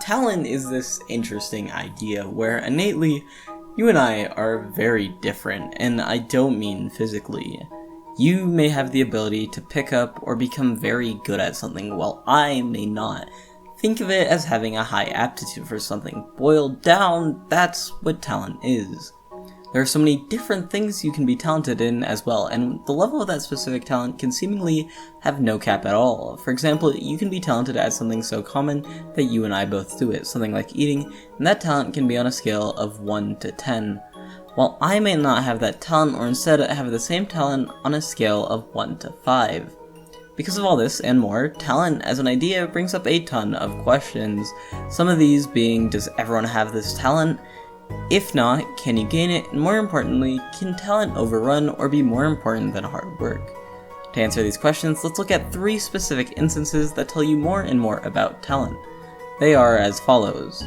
talent is this interesting idea where innately you and I are very different, and I don't mean physically. You may have the ability to pick up or become very good at something while I may not. Think of it as having a high aptitude for something. Boiled down, that's what talent is. There are so many different things you can be talented in as well, and the level of that specific talent can seemingly have no cap at all. For example, you can be talented at something so common that you and I both do it, something like eating, and that talent can be on a scale of 1 to 10. While I may not have that talent, or instead have the same talent on a scale of 1 to 5. Because of all this and more, talent as an idea brings up a ton of questions. Some of these being, does everyone have this talent? If not, can you gain it? And more importantly, can talent overrun or be more important than hard work? To answer these questions, let's look at 3 specific instances that tell you more and more about talent. They are as follows.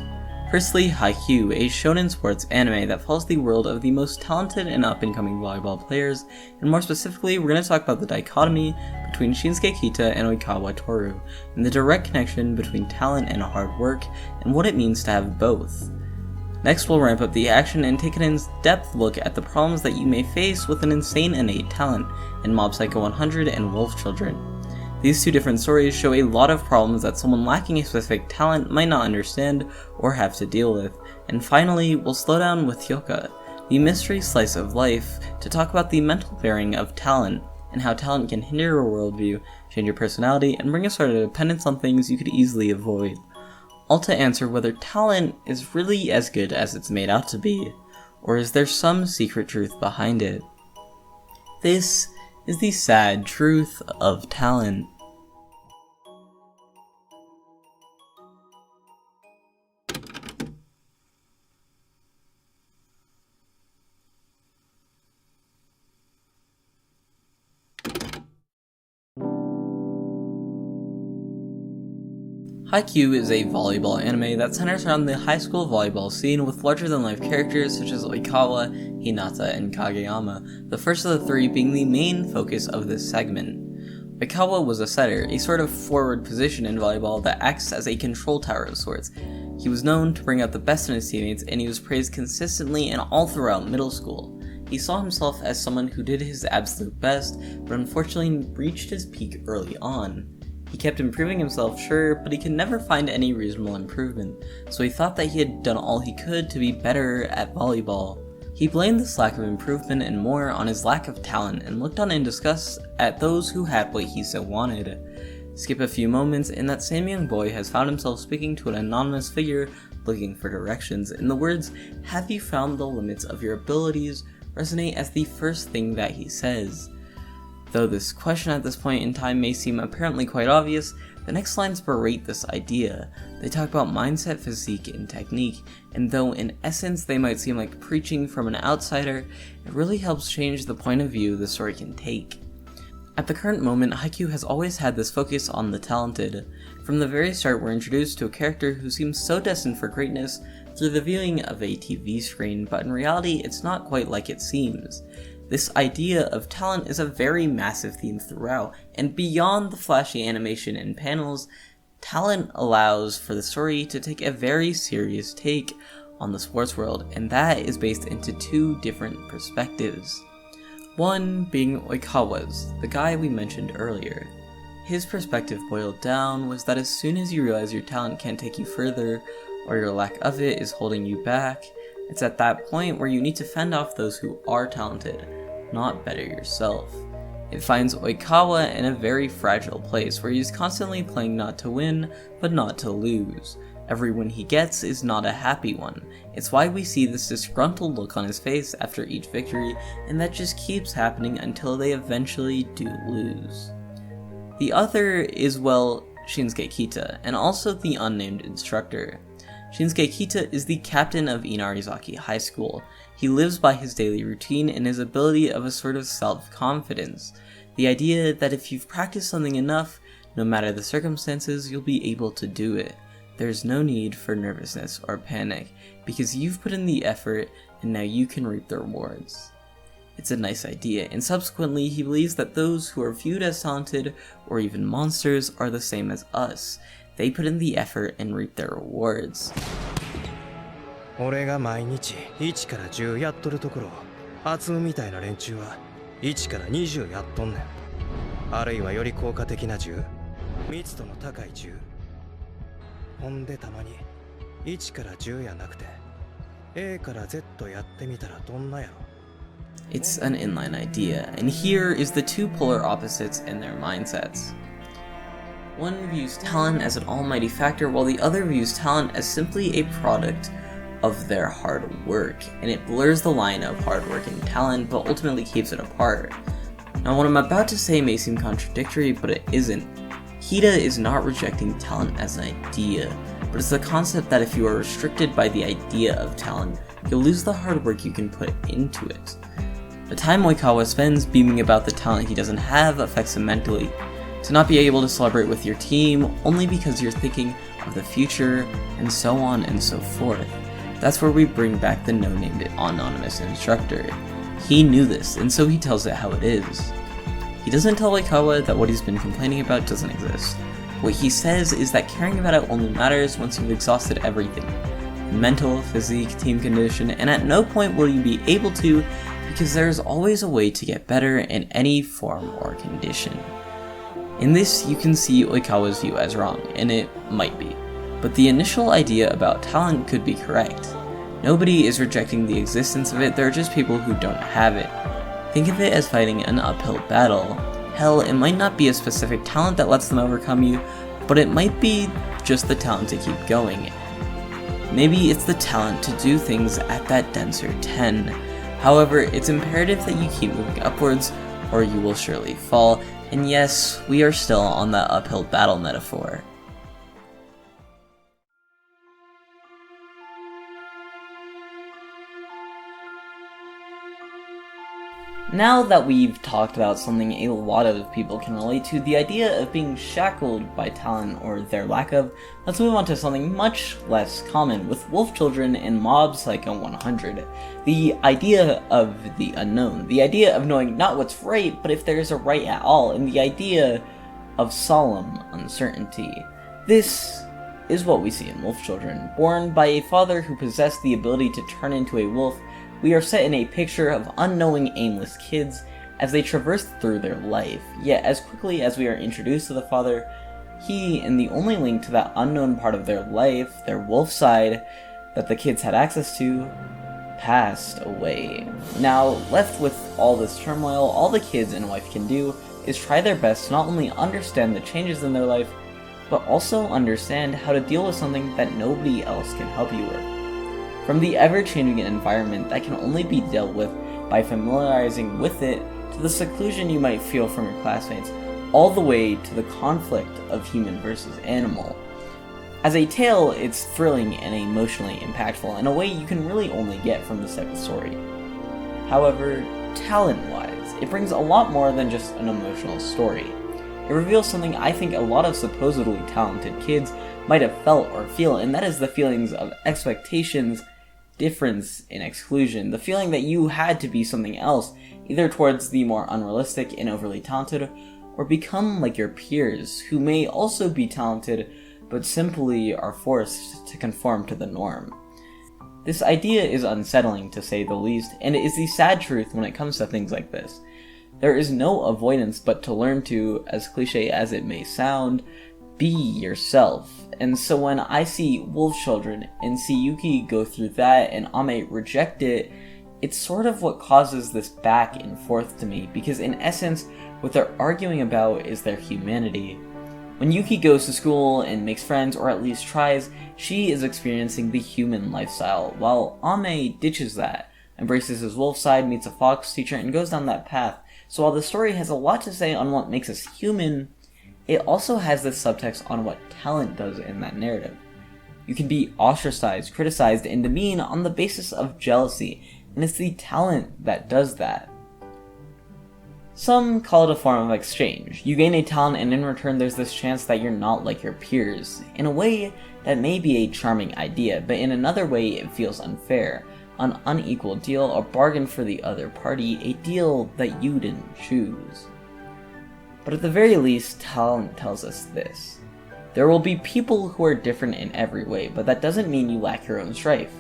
Firstly, Haikyuu, a shonen sports anime that follows the world of the most talented and up-and-coming volleyball players, and more specifically, we're going to talk about the dichotomy between Shinsuke Kita and Oikawa Toru, and the direct connection between talent and hard work, and what it means to have both. Next, we'll ramp up the action and take an in-depth look at the problems that you may face with an insane innate talent in Mob Psycho 100 and Wolf Children. These 2 different stories show a lot of problems that someone lacking a specific talent might not understand or have to deal with. And finally, we'll slow down with Hyouka, the mystery slice of life, to talk about the mental bearing of talent, and how talent can hinder your worldview, change your personality, and bring a sort of dependence on things you could easily avoid. All to answer whether talent is really as good as it's made out to be, or is there some secret truth behind it? This is the sad truth of talent. Haikyuu is a volleyball anime that centers around the high school volleyball scene with larger-than-life characters such as Oikawa, Hinata, and Kageyama, the first of the 3 being the main focus of this segment. Oikawa was a setter, a sort of forward position in volleyball that acts as a control tower of sorts. He was known to bring out the best in his teammates, and he was praised consistently and all throughout middle school. He saw himself as someone who did his absolute best, but unfortunately reached his peak early on. He kept improving himself, sure, but he could never find any reasonable improvement, so he thought that he had done all he could to be better at volleyball. He blamed this lack of improvement and more on his lack of talent, and looked on in disgust at those who had what he so wanted. Skip a few moments, and that same young boy has found himself speaking to an anonymous figure looking for directions, and the words, "Have you found the limits of your abilities?" resonate as the first thing that he says. Though this question at this point in time may seem apparently quite obvious, the next lines berate this idea. They talk about mindset, physique, and technique, and though in essence they might seem like preaching from an outsider, it really helps change the point of view the story can take. At the current moment, Haikyuu has always had this focus on the talented. From the very start, we're introduced to a character who seems so destined for greatness through the viewing of a TV screen, but in reality it's not quite like it seems. This idea of talent is a very massive theme throughout, and beyond the flashy animation and panels, talent allows for the story to take a very serious take on the sports world, and that is based into 2 different perspectives. One being Oikawa's, the guy we mentioned earlier. His perspective boiled down was that as soon as you realize your talent can't take you further, or your lack of it is holding you back, it's at that point where you need to fend off those who are talented, not better yourself. It finds Oikawa in a very fragile place where he's constantly playing not to win, but not to lose. Every win he gets is not a happy one. It's why we see this disgruntled look on his face after each victory, and that just keeps happening until they eventually do lose. The other is, well, Shinsuke Kita, and also the unnamed instructor. Shinsuke Kita is the captain of Inarizaki High School. He lives by his daily routine and his ability of a sort of self-confidence. The idea that if you've practiced something enough, no matter the circumstances, you'll be able to do it. There's no need for nervousness or panic, because you've put in the effort and now you can reap the rewards. It's a nice idea, and subsequently he believes that those who are viewed as talented or even monsters are the same as us. they put in the effort and reap their rewards. 俺が毎日1から10やっとるところ、厚みみたいな連中は1から20やっとんねん。あるいはより効果的な10、密度の高い10。ほんでたまに1から10やなくて A から Z やってみたらどんなやろ。 It's an inline idea, and here is the two polar opposites in their mindsets. One views talent as an almighty factor, while the other views talent as simply a product of their hard work, and it blurs the line of hard work and talent, but ultimately keeps it apart. Now, what I'm about to say may seem contradictory, but it isn't. Hida is not rejecting talent as an idea, but it's the concept that if you are restricted by the idea of talent, you'll lose the hard work you can put into it. The time Oikawa spends beaming about the talent he doesn't have affects him mentally. To not be able to celebrate with your team only because you're thinking of the future, and so on and so forth. That's where we bring back the no-named anonymous instructor. He knew this, and so he tells it how it is. He doesn't tell Oikawa that what he's been complaining about doesn't exist. What he says is that caring about it only matters once you've exhausted everything. Mental, physique, team condition, and at no point will you be able to, because there's always a way to get better in any form or condition. In this, you can see Oikawa's view as wrong, and it might be. But the initial idea about talent could be correct. Nobody is rejecting the existence of it, there are just people who don't have it. Think of it as fighting an uphill battle. Hell, it might not be a specific talent that lets them overcome you, but it might be just the talent to keep going. Maybe it's the talent to do things at that denser 10. However, it's imperative that you keep moving upwards, or you will surely fall, and yes, we are still on that uphill battle metaphor. Now that we've talked about something a lot of people can relate to, the idea of being shackled by talent or their lack of, let's move on to something much less common with Wolf Children and Mob Psycho 100. The idea of the unknown, the idea of knowing not what's right, but if there is a right at all, and the idea of solemn uncertainty. This is what we see in Wolf Children. Born by a father who possessed the ability to turn into a wolf, we are set in a picture of unknowing, aimless kids as they traverse through their life, yet as quickly as we are introduced to the father, he, and the only link to that unknown part of their life, their wolf side, that the kids had access to, passed away. Now, left with all this turmoil, all the kids and wife can do is try their best to not only understand the changes in their life, but also understand how to deal with something that nobody else can help you with. From the ever-changing environment that can only be dealt with by familiarizing with it, to the seclusion you might feel from your classmates, all the way to the conflict of human versus animal. As a tale, it's thrilling and emotionally impactful in a way you can really only get from this type of story. However, talent-wise, it brings a lot more than just an emotional story. It reveals something I think a lot of supposedly talented kids might have felt or feel, and that is the feelings of expectations, difference, and exclusion. The feeling that you had to be something else, either towards the more unrealistic and overly talented, or become like your peers, who may also be talented, but simply are forced to conform to the norm. This idea is unsettling, to say the least, and it is the sad truth when it comes to things like this. There is no avoidance but to learn to, as cliche as it may sound, be yourself. And so when I see Wolf Children and see Yuki go through that and Ame reject it, it's sort of what causes this back and forth to me, because in essence, what they're arguing about is their humanity. When Yuki goes to school and makes friends, or at least tries, she is experiencing the human lifestyle, while Ame ditches that, embraces his wolf side, meets a fox teacher, and goes down that path. So while the story has a lot to say on what makes us human, it also has this subtext on what talent does in that narrative. You can be ostracized, criticized, and demeaned on the basis of jealousy, and it's the talent that does that. Some call it a form of exchange. You gain a talent and in return there's this chance that you're not like your peers. In a way, that may be a charming idea, but in another way it feels unfair. An unequal deal, a bargain for the other party, a deal that you didn't choose. But at the very least, talent tells us this. There will be people who are different in every way, but that doesn't mean you lack your own strife.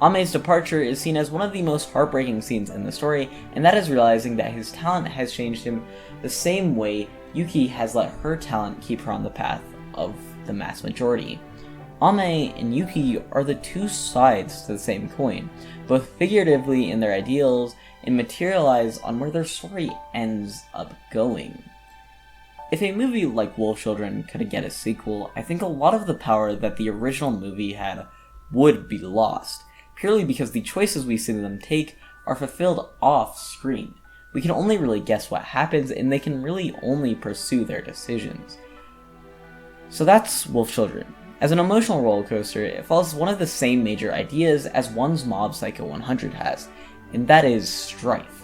Ame's departure is seen as one of the most heartbreaking scenes in the story, and that is realizing that his talent has changed him the same way Yuki has let her talent keep her on the path of the mass majority. Ame and Yuki are the two sides to the same coin, both figuratively in their ideals and materialize on where their story ends up going. If a movie like Wolf Children could get a sequel, I think a lot of the power that the original movie had would be lost, purely because the choices we see them take are fulfilled off-screen. We can only really guess what happens, and they can really only pursue their decisions. So that's Wolf Children. As an emotional roller coaster, it follows one of the same major ideas as one's Mob Psycho 100 has, and that is strife.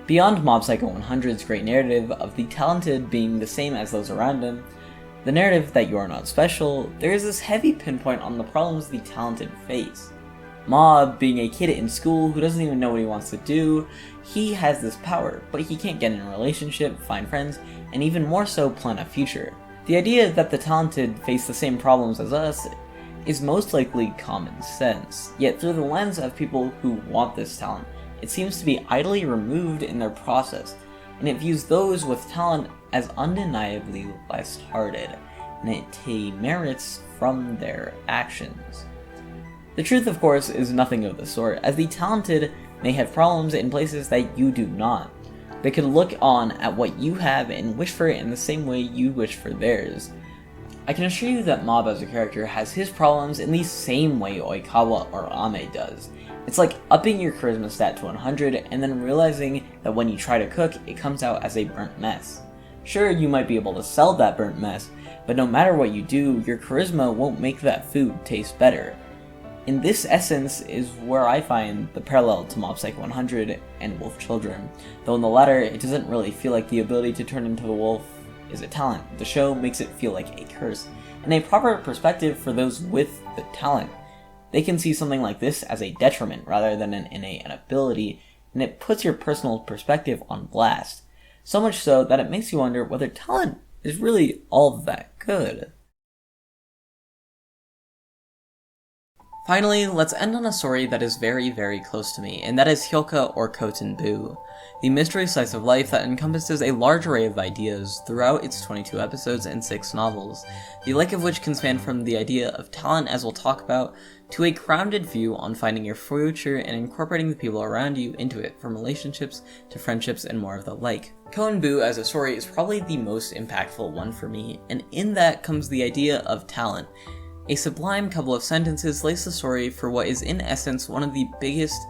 Beyond Mob Psycho 100's great narrative of the talented being the same as those around him, the narrative that you are not special, there is this heavy pinpoint on the problems the talented face. Mob, being a kid in school who doesn't even know what he wants to do, he has this power, but he can't get in a relationship, find friends, and even more so plan a future. The idea that the talented face the same problems as us is most likely common sense, yet through the lens of people who want this talent, it seems to be idly removed in their process, and it views those with talent as undeniably less hearted, and it demerits from their actions. The truth, of course, is nothing of the sort, as the talented may have problems in places that you do not. They could look on at what you have and wish for it in the same way you wish for theirs. I can assure you that Mob as a character has his problems in the same way Oikawa or Ame does. It's like upping your charisma stat to 100 and then realizing that when you try to cook, it comes out as a burnt mess. Sure, you might be able to sell that burnt mess, but no matter what you do, your charisma won't make that food taste better. In this essence is where I find the parallel to Mob Psycho 100 and Wolf Children, though in the latter it doesn't really feel like the ability to turn into the wolf is a talent. The show makes it feel like a curse, and a proper perspective for those with the talent. They can see something like this as a detriment rather than an innate ability, and it puts your personal perspective on blast. So much so that it makes you wonder whether talent is really all that good. Finally, let's end on a story that is very, very close to me, and that is Hyouka or Kotenbu, the mystery slice of life that encompasses a large array of ideas throughout its 22 episodes and 6 novels, the like of which can span from the idea of talent, as we'll talk about, to a grounded view on finding your future and incorporating the people around you into it, from relationships to friendships and more of the like. Kotenbu as a story is probably the most impactful one for me, and in that comes the idea of talent. A sublime couple of sentences lays the story for what is in essence one of the biggest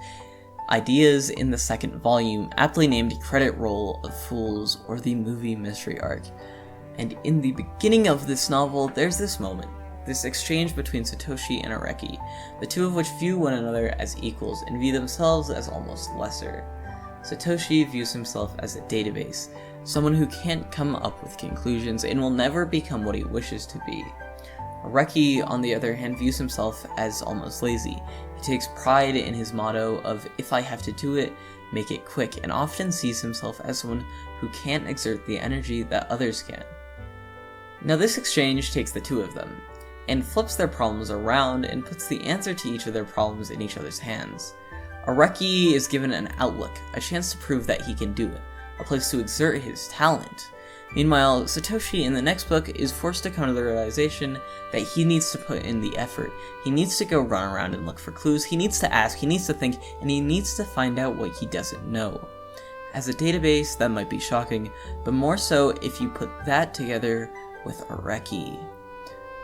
ideas in the second volume, aptly named Credit Roll of Fools or the Movie Mystery Arc. And in the beginning of this novel, there's this moment, this exchange between Satoshi and Areki, the two of which view one another as equals and view themselves as almost lesser. Satoshi views himself as a database, someone who can't come up with conclusions and will never become what he wishes to be. Areki, on the other hand, views himself as almost lazy. He takes pride in his motto of, if I have to do it, make it quick, and often sees himself as someone who can't exert the energy that others can. Now this exchange takes the two of them, and flips their problems around and puts the answer to each of their problems in each other's hands. Areki is given an outlook, a chance to prove that he can do it, a place to exert his talent. Meanwhile, Satoshi in the next book is forced to come to the realization that he needs to put in the effort. He needs to go run around and look for clues, he needs to ask, he needs to think, and he needs to find out what he doesn't know. As a database, that might be shocking, but more so if you put that together with Areki.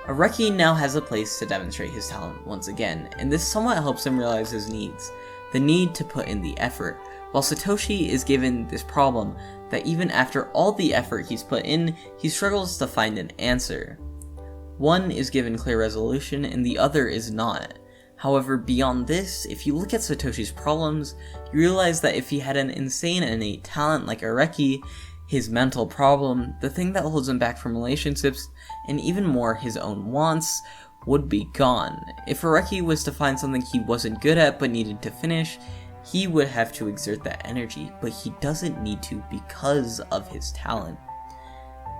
Areki now has a place to demonstrate his talent once again, and this somewhat helps him realize his needs, the need to put in the effort, while Satoshi is given this problem that even after all the effort he's put in, he struggles to find an answer. One is given clear resolution and the other is not. However, beyond this, if you look at Satoshi's problems, you realize that if he had an insane innate talent like Areki, his mental problem, the thing that holds him back from relationships, and even more his own wants, would be gone. If Areki was to find something he wasn't good at but needed to finish, he would have to exert that energy, but he doesn't need to because of his talent.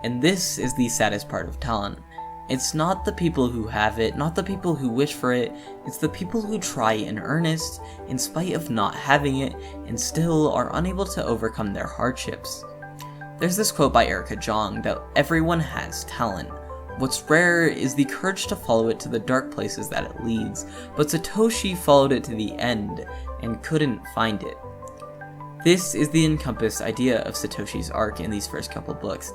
And this is the saddest part of talent. It's not the people who have it, not the people who wish for it, it's the people who try in earnest, in spite of not having it, and still are unable to overcome their hardships. There's this quote by Erica Jong that everyone has talent. What's rare is the courage to follow it to the dark places that it leads, but Satoshi followed it to the end, and couldn't find it. This is the encompassed idea of Satoshi's arc in these first couple books,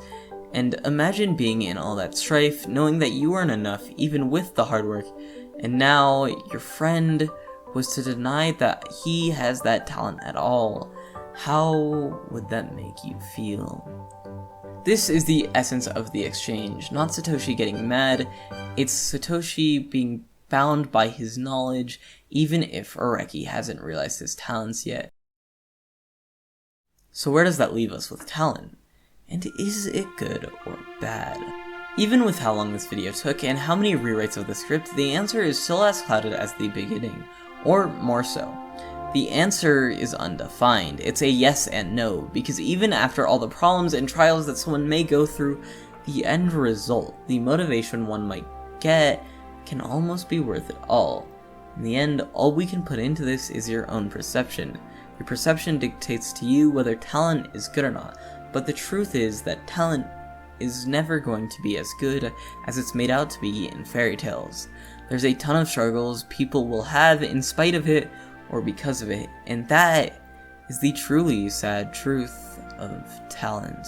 and imagine being in all that strife, knowing that you weren't enough even with the hard work, and now your friend was to deny that he has that talent at all. How would that make you feel? This is the essence of the exchange, not Satoshi getting mad, it's Satoshi being bound by his knowledge, even if Areki hasn't realized his talents yet. So where does that leave us with talent? And is it good or bad? Even with how long this video took and how many rewrites of the script, the answer is still as clouded as the beginning, or more so. The answer is undefined. It's a yes and no, because even after all the problems and trials that someone may go through, the end result, the motivation one might get, can almost be worth it all. In the end, all we can put into this is your own perception. Your perception dictates to you whether talent is good or not, but the truth is that talent is never going to be as good as it's made out to be in fairy tales. There's a ton of struggles people will have in spite of it, or because of it, and that is the truly sad truth of talent.